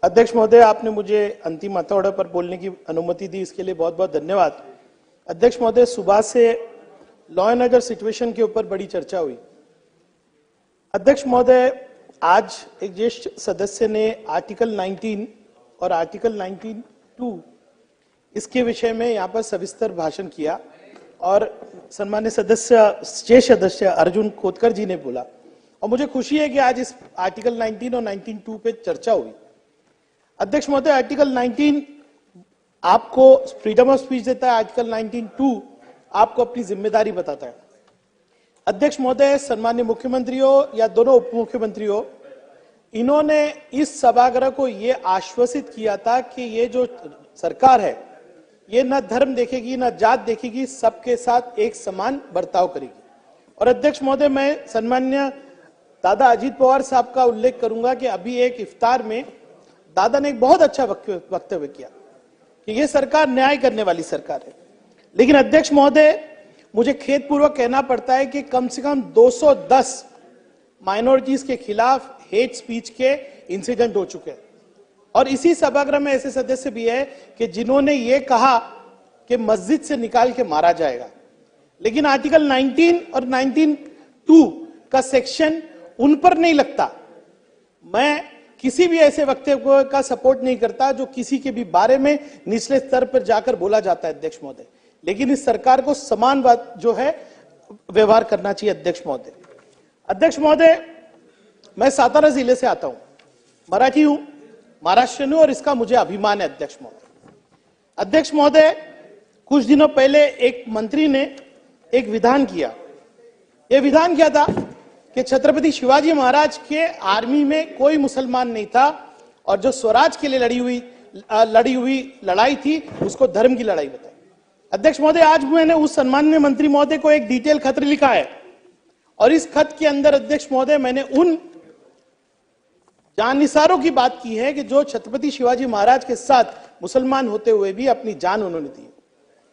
अध्यक्ष महोदय, आपने मुझे अंतिम हथौड़े पर बोलने की अनुमति दी, इसके लिए बहुत बहुत धन्यवाद। अध्यक्ष महोदय, सुबह से लॉ एंड ऑर्डर सिचुएशन के ऊपर बड़ी चर्चा हुई। अध्यक्ष महोदय, आज एक ज्येष्ठ सदस्य ने आर्टिकल 19 और आर्टिकल 19(2) इसके विषय में यहाँ पर सविस्तर भाषण किया और सम्मान्य ज्येष्ठ सदस्य अर्जुन खोतकर जी ने बोला, और मुझे खुशी है कि आज इस आर्टिकल 19 और 19(2) पे चर्चा हुई। अध्यक्ष महोदय, आर्टिकल 19 आपको फ्रीडम ऑफ स्पीच देता है, आर्टिकल 19(2) आपको अपनी जिम्मेदारी बताता है। अध्यक्ष महोदय, सम्मान्य मुख्यमंत्री हो या दोनों उप मुख्यमंत्री हो, इन्होंने इस सभागृह को यह आश्वासित किया था कि ये जो सरकार है ये न धर्म देखेगी न जात देखेगी, सबके साथ एक समान बर्ताव करेगी। और अध्यक्ष महोदय, मैं सम्मान्य दादा अजीत पवार साहब का उल्लेख करूंगा कि अभी एक इफ्तार में दादा ने एक बहुत अच्छा वक्तव्य किया कि ये सरकार न्याय करने वाली सरकार है। लेकिन अध्यक्ष महोदय, मुझे खेदपूर्वक कहना पड़ता है कि कम से कम 210 माइनॉरिटीज के खिलाफ हेट स्पीच के इंसिडेंट हो चुके हैं। और इसी सभागृह में ऐसे सदस्य भी है कि जिन्होंने ये कहा कि मस्जिद से निकाल के मारा जाएगा, लेकिन आर्टिकल 19 और 19(2) का सेक्शन उन पर नहीं लगता। मैं किसी भी ऐसे वक्तव्य का सपोर्ट नहीं करता जो किसी के भी बारे में निचले स्तर पर जाकर बोला जाता है अध्यक्ष महोदय, लेकिन इस सरकार को समान बात जो है व्यवहार करना चाहिए अध्यक्ष महोदय। अध्यक्ष महोदय, मैं सातारा जिले से आता हूं, मराठी हूं, महाराष्ट्र हूं और इसका मुझे अभिमान है अध्यक्ष महोदय। अध्यक्ष महोदय, कुछ दिनों पहले एक मंत्री ने एक विधान किया। यह विधान क्या था कि छत्रपति शिवाजी महाराज के आर्मी में कोई मुसलमान नहीं था और जो स्वराज के लिए लड़ी हुई लड़ाई थी उसको धर्म की लड़ाई बताई। अध्यक्ष महोदय, आज मैंने उस सम्माननीय मंत्री महोदय को एक डिटेल खत लिखा है और इस खत के अंदर अध्यक्ष महोदय मैंने उन जाननिसारों की बात की है कि जो छत्रपति शिवाजी महाराज के साथ मुसलमान होते हुए भी अपनी जान उन्होंने दी।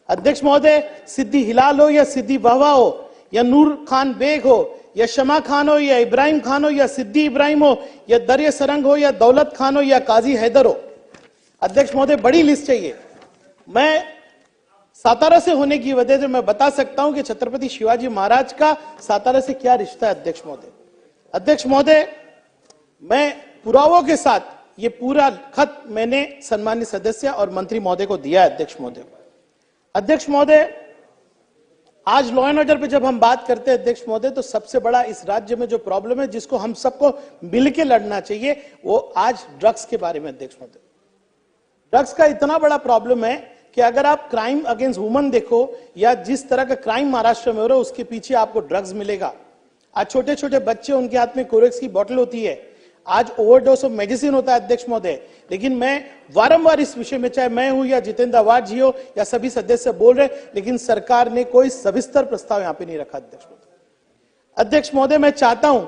अध्यक्ष महोदय, सिद्दी हिलाल हो या सिद्दी वहवा हो या नूर खान बेग हो या शमा खान हो या इब्राहिम खान हो या सिद्दी इब्राहिम हो या दरिया सरंग हो या दौलत खान हो या काजी हैदर हो, अध्यक्ष महोदय बड़ी लिस्ट चाहिए। मैं सातारा से होने की वजह से मैं बता सकता हूं कि छत्रपति शिवाजी महाराज का सातारा से क्या रिश्ता है अध्यक्ष महोदय। अध्यक्ष महोदय, मैं पुरावों के साथ ये पूरा खत मैंने सम्मानित सदस्य और मंत्री महोदय को दिया है अध्यक्ष महोदय। अध्यक्ष महोदय, आज लॉ एंड ऑर्डर पे जब हम बात करते हैं अध्यक्ष महोदय, तो सबसे बड़ा इस राज्य में जो प्रॉब्लम है जिसको हम सबको मिलकर लड़ना चाहिए वो आज ड्रग्स के बारे में अध्यक्ष महोदय। ड्रग्स का इतना बड़ा प्रॉब्लम है कि अगर आप क्राइम अगेंस्ट वुमन देखो या जिस तरह का क्राइम महाराष्ट्र में हो रहा है उसके पीछे आपको ड्रग्स मिलेगा। आज छोटे छोटे बच्चे, उनके हाथ में कोरेक्स की बोतल होती है, आज ओवरडोज ऑफ मेडिसिन होता है अध्यक्ष महोदय। लेकिन मैं वारंवार इस विषय में, चाहे मैं हूं या जितेंद्र अवार्ड जी हो या सभी सदस्य बोल रहे, लेकिन सरकार ने कोई सविस्तर प्रस्ताव यहां पे नहीं रखा अध्यक्ष महोदय। अध्यक्ष महोदय, मैं चाहता हूं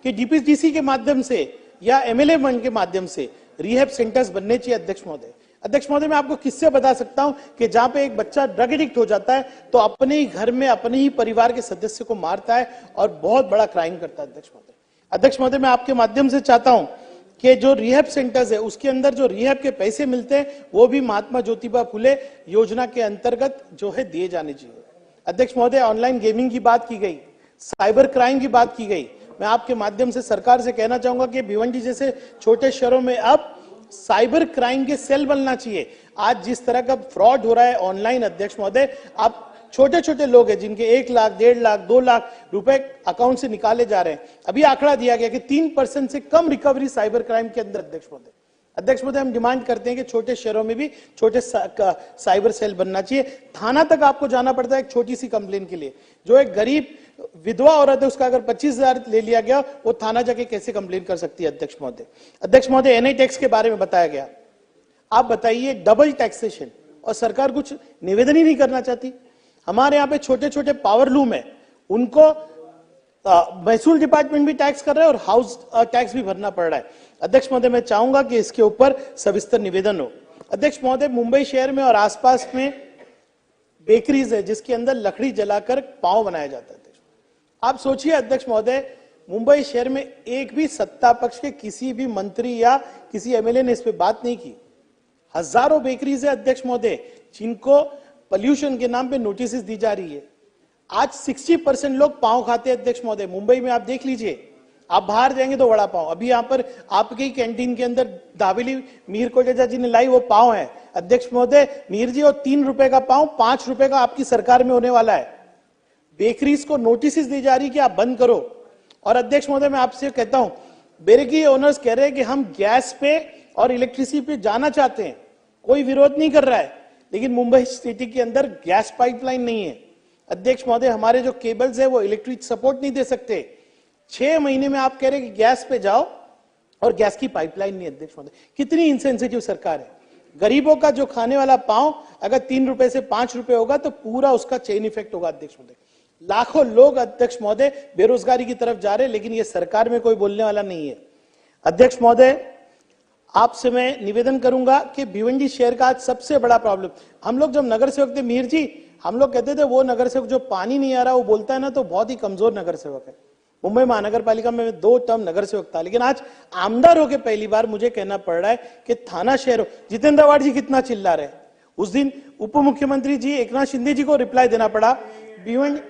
कि डीपीडीसी के माध्यम से या एमएलए फंड के माध्यम से रिहैब सेंटर्स बनने चाहिए अध्यक्ष महोदय। अध्यक्ष महोदय, मैं आपको किससे बता सकता हूं कि जहां पे एक बच्चा ड्रग एडिक्ट हो जाता है तो अपने ही घर में अपने ही परिवार के सदस्य को मारता है और बहुत बड़ा क्राइम करता है अध्यक्ष महोदय। अध्यक्ष महोदय, मैं आपके माध्यम से चाहता हूं कि जो रिहैब सेंटर्स है उसके अंदर जो रिहैब के पैसे मिलते हैं वो भी महात्मा ज्योतिबा फुले योजना के अंतर्गत जो है दिए जाने चाहिए। अध्यक्ष महोदय, ऑनलाइन गेमिंग की बात की गई, साइबर क्राइम की बात की गई। मैं आपके माध्यम से सरकार से कहना चाहूंगा कि भिवंडी जैसे छोटे शहरों में अब साइबर क्राइम के सेल बनना चाहिए। आज जिस तरह का फ्रॉड हो रहा है ऑनलाइन अध्यक्ष महोदय, आप छोटे छोटे लोग हैं जिनके 1 लाख, 1.5 लाख, 2 लाख रुपए अकाउंट से निकाले जा रहे हैं। अभी आंकड़ा दिया गया कि 3% से कम रिकवरी साइबर क्राइम के अंदर अध्यक्ष महोदय। अध्यक्ष महोदय, हम डिमांड करते हैं कि छोटे शहरों में भी छोटे साइबर सेल बनना चाहिए। थाना तक आपको जाना पड़ता है एक छोटी सी कंप्लेन के लिए। जो एक गरीब विधवा औरत है उसका अगर 25,000 ले लिया गया, वो थाना जाके कैसे कंप्लेन कर सकती है अध्यक्ष महोदय। अध्यक्ष महोदय, एनआई टैक्स के बारे में बताया गया, आप बताइए डबल टैक्सेशन, और सरकार कुछ निवेदन ही नहीं करना चाहती। हमारे यहाँ पे छोटे छोटे पावर लूम है, उनको महसूल डिपार्टमेंट भी टैक्स कर रहा है और हाउस टैक्स भी भरना पड़ रहा है। अध्यक्ष महोदय, मैं चाहूंगा कि इसके ऊपर सविस्तर निवेदन हो। अध्यक्ष महोदय, मुंबई शहर में और आसपास में बेकरीज है जिसके अंदर लकड़ी जलाकर पाव बनाया जाता है। आप सोचिए अध्यक्ष महोदय, मुंबई शहर में एक भी सत्ता पक्ष के किसी भी मंत्री या किसी एमएलए ने इस पे बात नहीं की। हजारों बेकरीज है अध्यक्ष महोदय जिनको पोल्यूशन के नाम पे नोटिस दी जा रही है। आज 60% लोग पाव खाते हैं अध्यक्ष महोदय। मुंबई में आप देख लीजिए, आप बाहर जाएंगे तो वड़ा पाव। अभी यहाँ पर आपके ही कैंटीन के अंदर दावेली मीर कोटेचा जी ने लाई, वो पाव है अध्यक्ष महोदय। मीर जी, और 3 रुपए का पाव 5 रुपए का आपकी सरकार में होने वाला है। बेकरीज को नोटिस दी जा रही कि आप बंद करो। और अध्यक्ष महोदय मैं आपसे कहता हूं, बेकरी ओनर्स कह रहे हैं कि हम गैस पे और इलेक्ट्रिसिटी पे जाना चाहते हैं, कोई विरोध नहीं कर रहा है, लेकिन मुंबई सिटी के अंदर गैस पाइपलाइन नहीं है अध्यक्ष महोदय। हमारे जो केबल्स है वो इलेक्ट्रिक सपोर्ट नहीं दे सकते। 6 महीने में आप कह रहे हैं कि गैस पे जाओ और गैस की पाइपलाइन नहीं अध्यक्ष महोदय। कितनी इनसेंसिटिव सरकार है। गरीबों का जो खाने वाला पांव अगर 3 रुपए से 5 रुपए होगा तो पूरा उसका चेन इफेक्ट होगा अध्यक्ष महोदय। लाखों लोग अध्यक्ष महोदय बेरोजगारी की तरफ जा रहे हैं, लेकिन ये सरकार में कोई बोलने वाला नहीं है अध्यक्ष महोदय। आपसे मैं निवेदन करूंगा कि भिवंडी शहर का आज सबसे बड़ा प्रॉब्लम, हम लोग जब नगर सेवक थे मीर जी, हम लोग कहते थे वो नगर सेवक जो पानी नहीं आ रहा वो बोलता है ना तो बहुत ही कमजोर नगर सेवक है। मुंबई महानगर पालिका में 2 टर्म नगर सेवक था, लेकिन आज आमदार होकर पहली बार मुझे कहना पड़ रहा है कि थाना शहर हो। जितेंद्र अवार्ड जी कितना चिल्ला रहे, उस दिन उप मुख्यमंत्री जी एकनाथ शिंदे जी को रिप्लाई देना पड़ा। भिवंडी,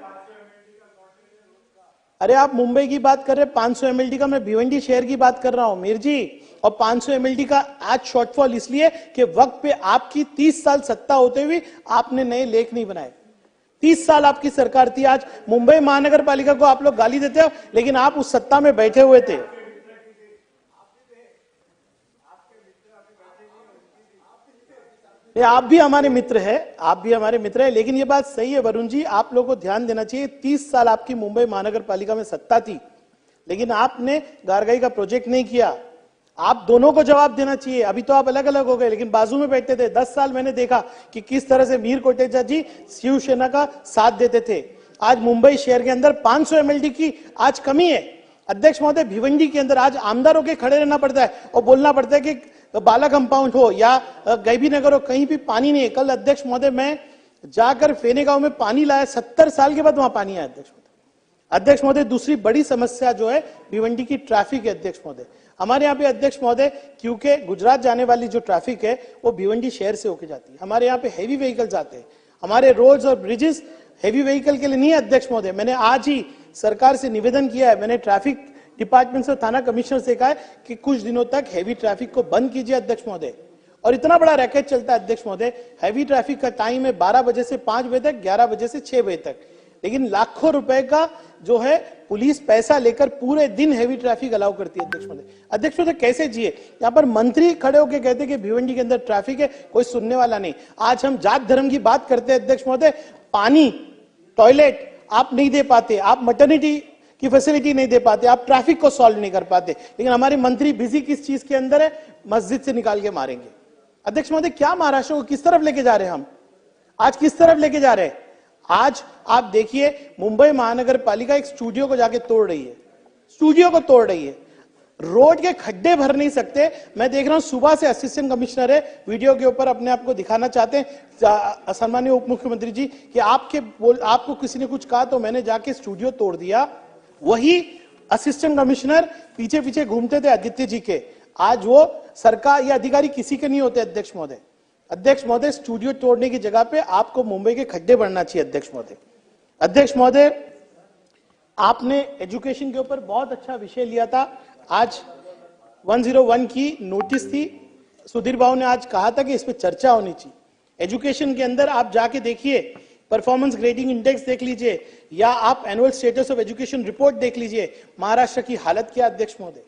अरे आप मुंबई की बात कर रहे हैं 500 एमएलडी का, मैं भिवंडी शहर की बात कर रहा हूं मीर जी। और 500 एमएलडी का आज शॉर्टफॉल इसलिए कि वक्त पे आपकी 30 साल सत्ता होते हुए आपने नए लेख नहीं बनाए। 30 साल आपकी सरकार थी। आज मुंबई महानगर पालिका को आप लोग गाली देते हो, लेकिन आप उस सत्ता में बैठे हुए थे। आप भी हमारे मित्र हैं, आप भी हमारे मित्र हैं, लेकिन ये बात सही है वरुण जी, आप लोगों को ध्यान देना चाहिए। 30 साल आपकी मुंबई महानगर पालिका में सत्ता थी, लेकिन आपने गारगाई का प्रोजेक्ट नहीं किया। आप दोनों को जवाब देना चाहिए। अभी तो आप अलग अलग हो गए, लेकिन बाजू में बैठते थे। 10 साल मैंने देखा कि किस तरह से मीर कोटेचा जी शिवसेना का साथ देते थे। आज मुंबई शहर के अंदर 500 एमएलडी की आज कमी है अध्यक्ष महोदय। भिवंडी के अंदर आज आमदारों के खड़े रहना पड़ता है और बोलना पड़ता है कि बाला कंपाउंड हो या गैबी नगर हो, कहीं भी पानी नहीं है। कल अध्यक्ष महोदय मैं जाकर फेने गांव में पानी लाया, 70 साल के बाद वहां पानी आया अध्यक्ष महोदय। दूसरी बड़ी समस्या जो है भिवंडी की ट्रैफिक है अध्यक्ष महोदय। हमारे यहाँ पे अध्यक्ष महोदय, क्योंकि गुजरात जाने वाली जो ट्रैफिक है वो भिवंडी शहर से होके जाती है। हमारे यहाँ पे हैवी व्हीकल्स आते हैं, हमारे रोड्स और ब्रिजेस हैवी व्हीकल के लिए नहीं है अध्यक्ष महोदय। मैंने आज ही सरकार से निवेदन किया है, मैंने ट्रैफिक डिपार्टमेंट से थाना कमिश्नर से कहा है कि कुछ दिनों तक हैवी ट्रैफिक को बंद कीजिए अध्यक्ष महोदय। और इतना बड़ा रैकेट चलता है अध्यक्ष महोदय। हैवी ट्रैफिक का टाइम है 12 बजे से 5 बजे तक, 11 बजे से 6 बजे तक, लेकिन लाखों रुपए का जो है पुलिस पैसा लेकर पूरे दिन हैवी ट्रैफिक अलाउ करती है अध्यक्ष महोदय। अध्यक्ष महोदय कैसे जिए? यहाँ पर मंत्री खड़े होकर कहते हैं कि भिवंडी के अंदर ट्रैफिक है, कोई सुनने वाला नहीं। आज हम जात धर्म की बात करते हैं अध्यक्ष महोदय, पानी टॉयलेट आप नहीं दे पाते, आप मैटरनिटी की फैसिलिटी नहीं दे पाते, आप ट्रैफिक को सॉल्व नहीं कर पाते, लेकिन हमारे मंत्री बिजी किस चीज के अंदर है? मस्जिद से निकाल के मारेंगे अध्यक्ष महोदय। क्या महाराष्ट्र को किस तरफ लेके जा रहे हैं हम? आज किस तरफ लेके जा रहे हैं? आज आप देखिए मुंबई महानगर पालिका एक स्टूडियो को जाके तोड़ रही है, स्टूडियो को तोड़ रही है। रोड के खड्डे भर नहीं सकते। मैं देख रहा हूं सुबह से असिस्टेंट कमिश्नर है, वीडियो के ऊपर अपने आप को दिखाना चाहते हैं सम्माननीय उप मुख्यमंत्री जी कि आपको किसी ने कुछ कहा तो मैंने जाके स्टूडियो तोड़ दिया। वही असिस्टेंट कमिश्नर पीछे पीछे घूमते थे आदित्य जी के। आज वो सरकार या अधिकारी किसी के नहीं होते अध्यक्ष महोदय। अध्यक्ष महोदय, स्टूडियो तोड़ने की जगह पे आपको मुंबई के खड्डे भरना चाहिए अध्यक्ष महोदय। अध्यक्ष महोदय, आपने एजुकेशन के ऊपर बहुत अच्छा विषय लिया था। आज 101 की नोटिस थी, सुधीर बाबू ने आज कहा था कि इस पे चर्चा होनी चाहिए। एजुकेशन के अंदर आप जाके देखिए, परफॉर्मेंस ग्रेडिंग इंडेक्स देख लीजिए या आप annual status of education report देख लीजिए। महाराष्ट्र की हालत क्या अध्यक्ष महोदय?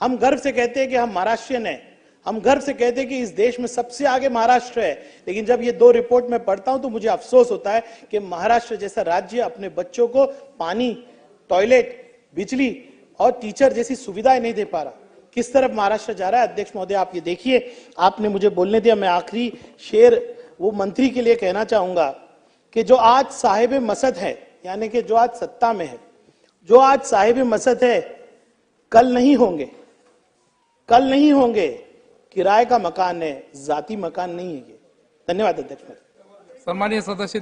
हम गर्व से कहते हैं कि हम महाराष्ट्रियन हैं, हम गर्व से कहते हैं कि इस देश में सबसे आगे महाराष्ट्र है, लेकिन जब ये 2 रिपोर्ट में पढ़ता हूं तो मुझे अफसोस होता है कि महाराष्ट्र जैसा राज्य अपने बच्चों को पानी, टॉयलेट, बिजली और टीचर जैसी सुविधाएं नहीं दे पा रहा। किस तरफ महाराष्ट्र जा रहा है अध्यक्ष महोदय आप ये देखिए। आपने मुझे बोलने दिया, मैं आखिरी शेर वो मंत्री के लिए कहना चाहूंगा कि जो आज साहिब मसद है, यानी कि जो आज सत्ता में है, जो आज साहिब मसद है, कल नहीं होंगे, कल नहीं होंगे। किराए का मकान है, जाति मकान नहीं है ये। धन्यवाद अध्यक्ष महोदय। सम्मानीय सदस्य